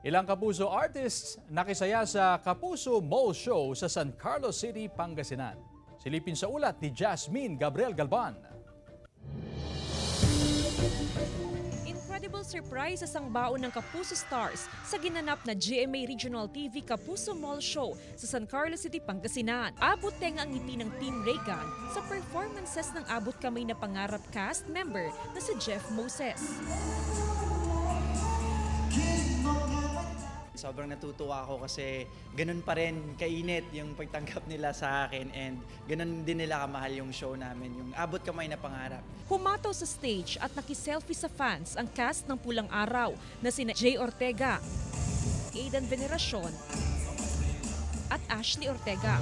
Ilang Kapuso artists nakisaya sa Kapuso Mall Show sa San Carlos City, Pangasinan. Silipin sa ulat ni Jasmine Gabriel Galban. Incredible surprise sa sangbaon ng Kapuso Stars sa ginanap na GMA Regional TV Kapuso Mall Show sa San Carlos City, Pangasinan. Abot tenga ang ngiti ng Team Reagan sa performances ng Abot Kamay na Pangarap cast member na si Jeff Moses. Sobrang natutuwa ako kasi ganun pa rin kainit yung pagtanggap nila sa akin and ganun din nila kamahal yung show namin, yung Abot Kamay na Pangarap. Humataw sa stage at nakiselfie sa fans ang cast ng Pulang Araw na sina Jay Ortega, Aidan Veneracion at Ashley Ortega.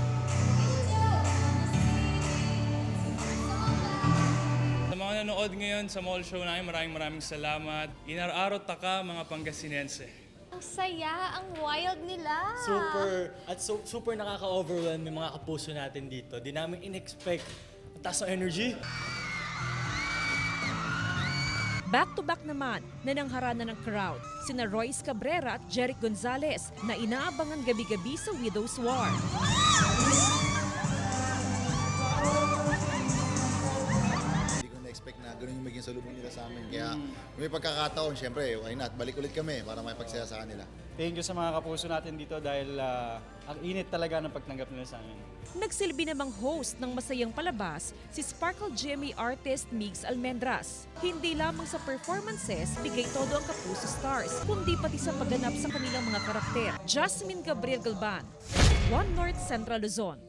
Sa mga nanood ngayon sa mall show namin, maraming salamat. Inar-arot taka mga Pangasinense. Ang saya, ang wild nila. Super nakaka-overwhelm yung mga kapuso natin dito. Di namin in-expect. Ang taas ng energy. Back-to-back naman, nanangharanan ng crowd, sina Royce Cabrera at Jeric Gonzalez na inaabangan gabi-gabi sa Widow's War. Expect na gano'n yung maging salubong nila sa amin. Kaya may pagkakataon, syempre, why not? Balik ulit kami para may pagsaya sa kanila. Thank you sa mga kapuso natin dito dahil ang init talaga ng pagtanggap nila sa amin. Nagsilbi namang host ng masayang palabas si Sparkle GMA artist Migs Almendras. Hindi lamang sa performances bigay todo ang Kapuso Stars, kundi pati sa pagganap sa kanilang mga karakter. Jasmine Gabriel Galban, One North Central Luzon.